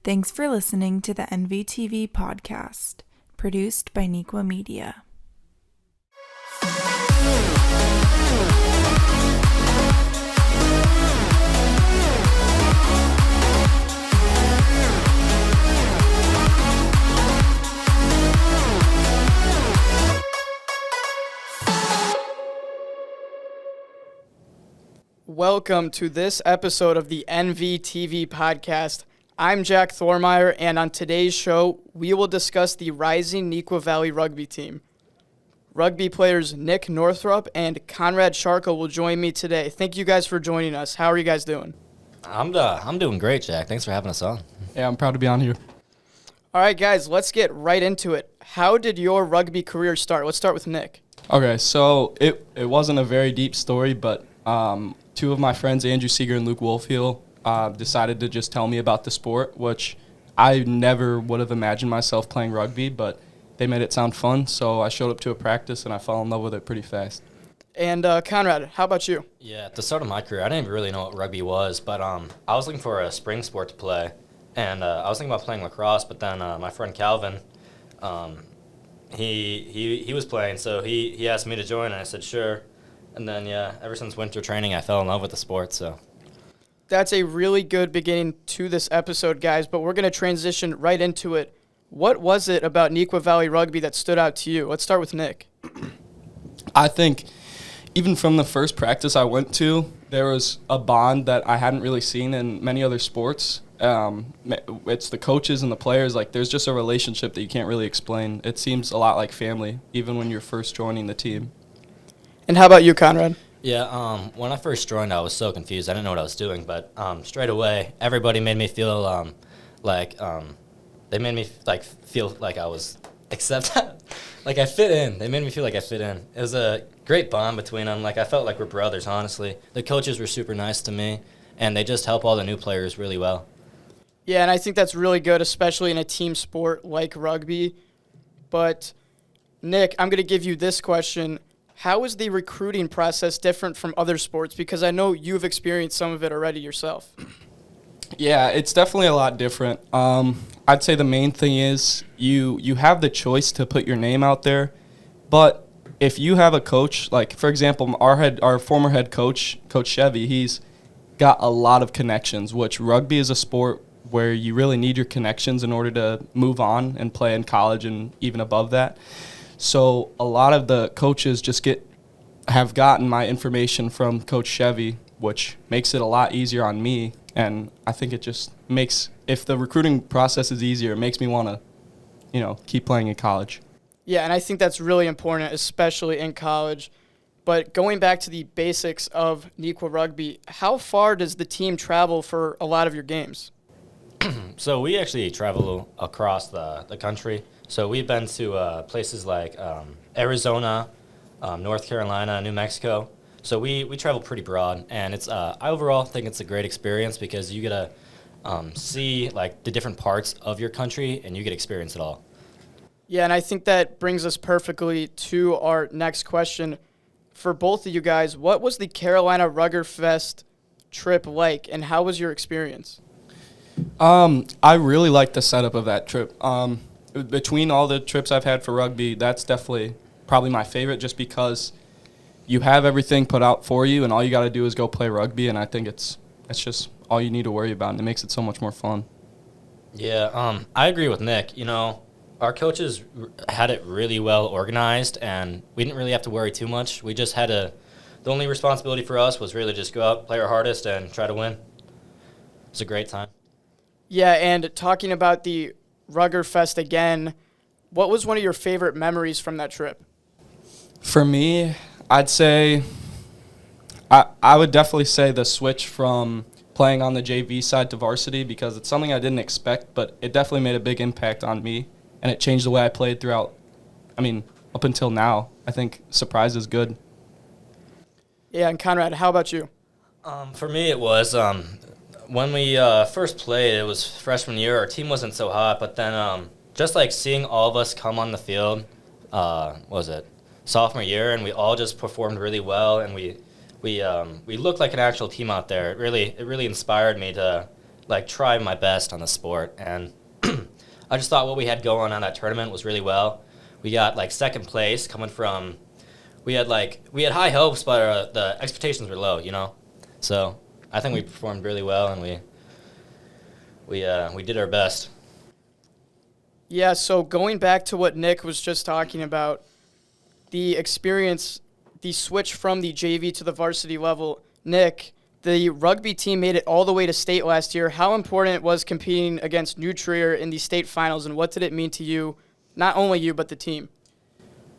Thanks for listening to the NVTV Podcast, produced by Neuqua Media. Welcome to this episode of the NVTV Podcast. I'm Jack Thormeyer, and on today's show, we will discuss the rising Neuqua Valley rugby team. Rugby players Nick Northrup and Conrad Sharko will join me today. Thank you guys for joining us. How are you guys doing? I'm doing great, Jack. Thanks for having us on. Yeah, I'm proud to be on here. All right, guys, let's get right into it. How did your rugby career start? Let's start with Nick. Okay, so it wasn't a very deep story, but two of my friends, Andrew Seeger and Luke Wolfhill, decided to just tell me about the sport, which I never would have imagined myself playing rugby, but they made it sound fun, so I showed up to a practice and I fell in love with it pretty fast. And Conrad, how about you? Yeah, at the start of my career, I didn't even really know what rugby was, but I was looking for a spring sport to play, and I was thinking about playing lacrosse, but then my friend Calvin, he was playing, so he asked me to join, and I said sure. And then, yeah, ever since winter training, I fell in love with the sport, so. That's a really good beginning to this episode, guys, but we're going to transition right into it. What was it about Neuqua Valley Rugby that stood out to you? Let's start with Nick. I think even from the first practice I went to, there was a bond that I hadn't really seen in many other sports. It's the coaches and the players. Like, there's just a relationship that you can't really explain. It seems a lot like family, even when you're first joining the team. And how about you, Conrad? Yeah, when I first joined, I was so confused. I didn't know what I was doing, but straight away, everybody made me feel they made me feel like I was accepted, like I fit in. They made me feel like I fit in. It was a great bond between them. Like, I felt like we're brothers, honestly. The coaches were super nice to me, and they just help all the new players really well. Yeah, and I think that's really good, especially in a team sport like rugby. But, Nick, I'm going to give you this question. How is the recruiting process different from other sports? Because I know you've experienced some of it already yourself. Yeah, it's definitely a lot different. I'd say the main thing is you have the choice to put your name out there, but if you have a coach, like, for example, our former head coach, Coach Chevy, he's got a lot of connections, which rugby is a sport where you really need your connections in order to move on and play in college and even above that. So a lot of the coaches have gotten my information from Coach Chevy, which makes it a lot easier on me. And I think it just makes, if the recruiting process is easier, it makes me want to, keep playing in college. Yeah, and I think that's really important, especially in college. But going back to the basics of Neuqua Rugby, how far does the team travel for a lot of your games? So we actually travel across the country. So we've been to places like Arizona, North Carolina, New Mexico. So we travel pretty broad, and it's I overall think it's a great experience because you get to see like the different parts of your country, and you get to experience it all. Yeah, and I think that brings us perfectly to our next question. For both of you guys, what was the Carolina Rugger Fest trip like, and how was your experience? I really liked the setup of that trip. Between all the trips I've had for rugby, that's definitely probably my favorite, just because you have everything put out for you and all you got to do is go play rugby, and I think it's just all you need to worry about, and it makes it so much more fun. Yeah, I agree with Nick. Our coaches had it really well organized, and we didn't really have to worry too much. We just had the only responsibility for us was really just go out, play our hardest, and try to win. It was a great time. Yeah, and talking about the Rugger Fest again, what was one of your favorite memories from that trip? For me, I'd say I would definitely say the switch from playing on the JV side to varsity, because it's something I didn't expect, but it definitely made a big impact on me, and it changed the way I played throughout, up until now. I think surprise is good. Yeah, and Conrad, how about you? For me, it was when we first played, it was freshman year. Our team wasn't so hot, but then just like seeing all of us come on the field, sophomore year, and we all just performed really well, and we looked like an actual team out there. It really inspired me to like try my best on the sport. And I just thought what we had going on that tournament was really well. We got like second place coming from. We had high hopes, but the expectations were low, you know. So I think we performed really well, and we did our best. Yeah, so going back to what Nick was just talking about, the experience, the switch from the JV to the varsity level. Nick, the rugby team made it all the way to state last year. How important was competing against New Trier in the state finals, and what did it mean to you, not only you, but the team?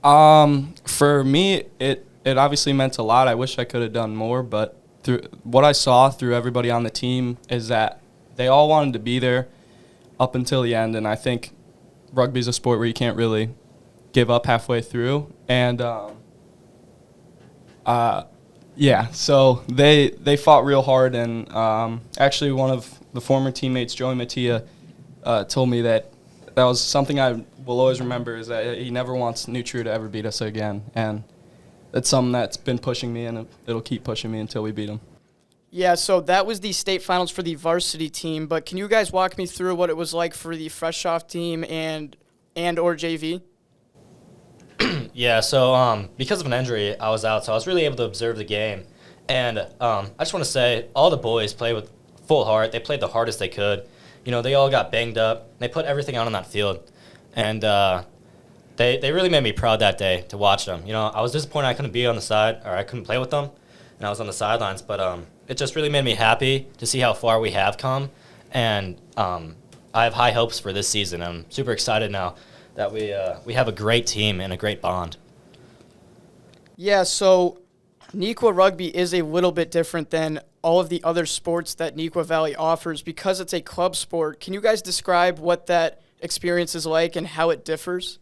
For me, it obviously meant a lot. I wish I could have done more, but through what I saw through everybody on the team is that they all wanted to be there up until the end, and I think rugby is a sport where you can't really give up halfway through. And so they fought real hard, and actually one of the former teammates, Joey Mattia, told me that was something I will always remember, is that he never wants New Trier to ever beat us again, and that's something that's been pushing me, and it'll keep pushing me until we beat them. Yeah, so that was the state finals for the varsity team, but can you guys walk me through what it was like for the fresh off team and or JV? Yeah, so because of an injury, I was out, so I was really able to observe the game. And I just want to say, all the boys played with full heart. They played the hardest they could. You know, they all got banged up. They put everything out on that field. And they really made me proud that day to watch them. You know, I was disappointed I couldn't be on the side, or I couldn't play with them, and I was on the sidelines. But it just really made me happy to see how far we have come. And I have high hopes for this season. I'm super excited now that we have a great team and a great bond. Yeah, so Neuqua Rugby is a little bit different than all of the other sports that Neuqua Valley offers because it's a club sport. Can you guys describe what that experience is like and how it differs?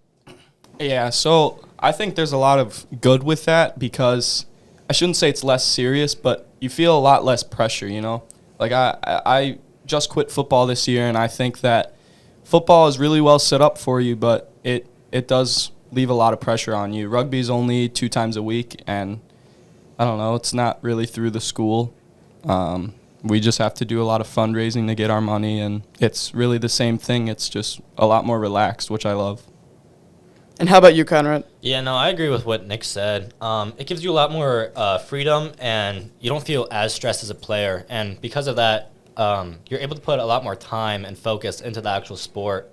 Yeah, so I think there's a lot of good with that because I shouldn't say it's less serious, but you feel a lot less pressure, you know? Like I just quit football this year, and I think that football is really well set up for you, but it does leave a lot of pressure on you. Rugby is only 2 times a week, and I don't know, it's not really through the school. We just have to do a lot of fundraising to get our money, and it's really the same thing. It's just a lot more relaxed, which I love. And how about you, Conrad? Yeah, no, I agree with what Nick said. It gives you a lot more freedom, and you don't feel as stressed as a player. And because of that, you're able to put a lot more time and focus into the actual sport.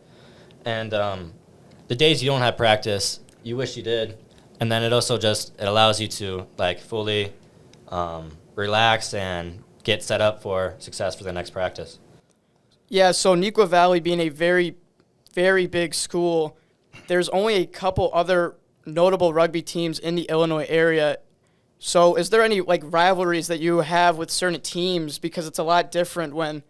And the days you don't have practice, you wish you did. And then it also it allows you to like fully relax and get set up for success for the next practice. Yeah, so Neuqua Valley being a very, very big school, there's only a couple other notable rugby teams in the Illinois area. So is there any like rivalries that you have with certain teams? Because it's a lot different when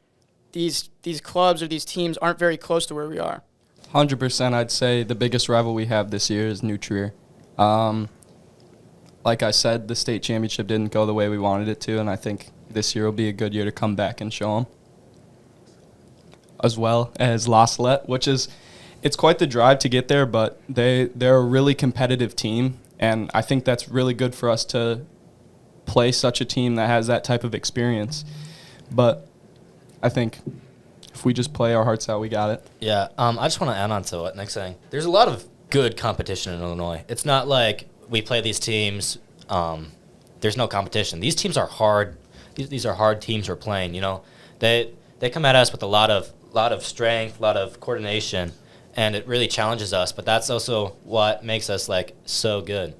these clubs or these teams aren't very close to where we are. 100%, I'd say the biggest rival we have this year is New Trier. Like I said, the state championship didn't go the way we wanted it to, and I think this year will be a good year to come back and show them. As well as La Salette, which is, it's quite the drive to get there, but they're a really competitive team, and I think that's really good for us to play such a team that has that type of experience. But I think if we just play our hearts out, we got it. Yeah, I just want to add on to what Nick's saying. There's a lot of good competition in Illinois. It's not like we play these teams, there's no competition. These teams are hard. These are hard teams we're playing, you know. They come at us with a lot of strength, a lot of coordination, and it really challenges us, but that's also what makes us like so good.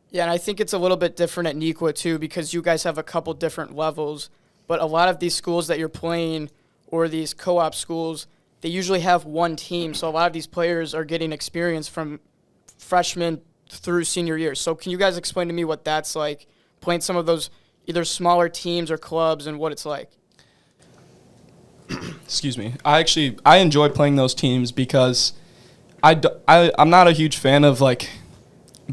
Yeah, and I think it's a little bit different at Neuqua too because you guys have a couple different levels, but a lot of these schools that you're playing or these co-op schools, they usually have one team, so a lot of these players are getting experience from freshmen through senior year. So can you guys explain to me what that's like, playing some of those either smaller teams or clubs and what it's like? Excuse me. I enjoy playing those teams because I'm not a huge fan of like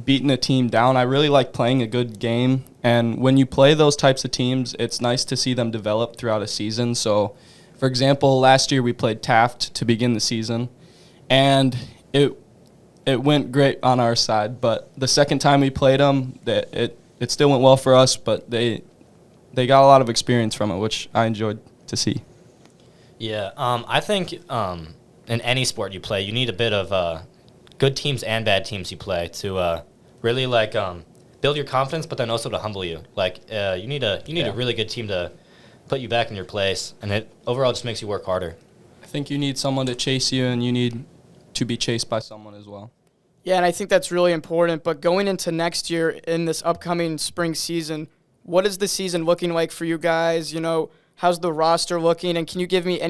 beating a team down. I really like playing a good game, and when you play those types of teams, it's nice to see them develop throughout a season. So, for example, last year we played Taft to begin the season, and it went great on our side. But the second time we played them, it still went well for us, but they got a lot of experience from it, which I enjoyed to see. Yeah, I think in any sport you play, you need a bit of good teams and bad teams you play to really build your confidence, but then also to humble you. You need a really good team to put you back in your place, and it overall just makes you work harder. I think you need someone to chase you, and you need to be chased by someone as well. Yeah, and I think that's really important. But going into next year in this upcoming spring season, what is the season looking like for you guys? How's the roster looking? And can you give me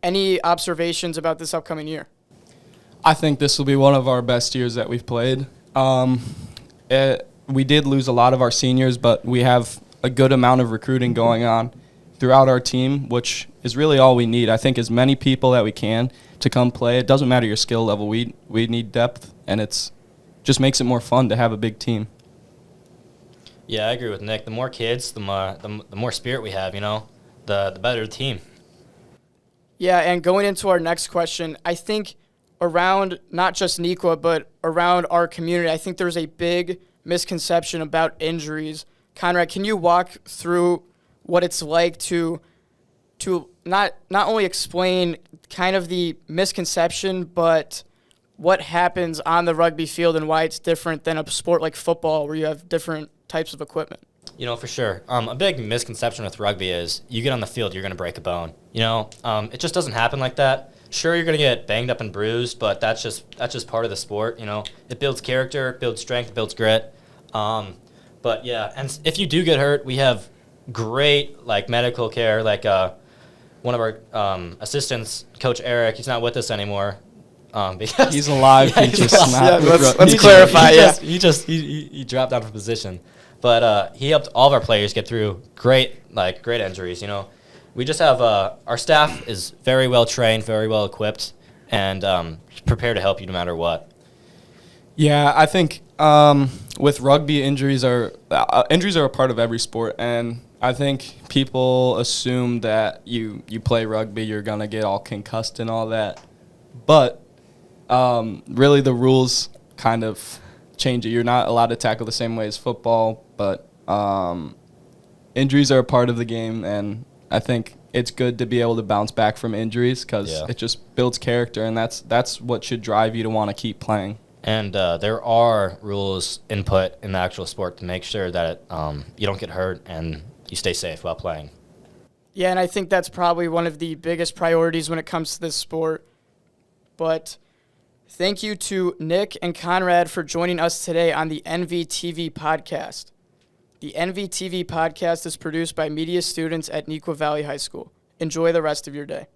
any observations about this upcoming year? I think this will be one of our best years that we've played. We did lose a lot of our seniors, but we have a good amount of recruiting going on throughout our team, which is really all we need. I think as many people that we can to come play. It doesn't matter your skill level. We need depth, and it's just makes it more fun to have a big team. Yeah, I agree with Nick. The more kids, the more spirit we have, the better the team. Yeah, and going into our next question, I think around not just Neuqua, but around our community, I think there's a big misconception about injuries. Conrad, can you walk through what it's like to not only explain kind of the misconception, but what happens on the rugby field and why it's different than a sport like football where you have different types of equipment? For sure. A big misconception with rugby is you get on the field, you're going to break a bone. It just doesn't happen like that. Sure, you're going to get banged up and bruised, but that's just part of the sport. It builds character, it builds strength, it builds grit. But yeah, and if you do get hurt, we have great medical care. One of our assistants, Coach Eric, he's not with us anymore. Because he's alive. Yeah, he just snapped. Let's clarify. He dropped out of position, but he helped all of our players get through great injuries. We just have our staff is very well trained, very well equipped, and prepared to help you no matter what. Yeah, I think with rugby, injuries are a part of every sport, and I think people assume that you play rugby, you're gonna get all concussed and all that, but really the rules kind of change it. You're not allowed to tackle the same way as football, but injuries are a part of the game, and I think it's good to be able to bounce back from injuries because it just builds character, and that's what should drive you to want to keep playing. And there are rules input in the actual sport to make sure that you don't get hurt and you stay safe while playing. Yeah, and I think that's probably one of the biggest priorities when it comes to this sport. But thank you to Nick and Conrad for joining us today on the NVTV Podcast. The NVTV Podcast is produced by media students at Neuqua Valley High School. Enjoy the rest of your day.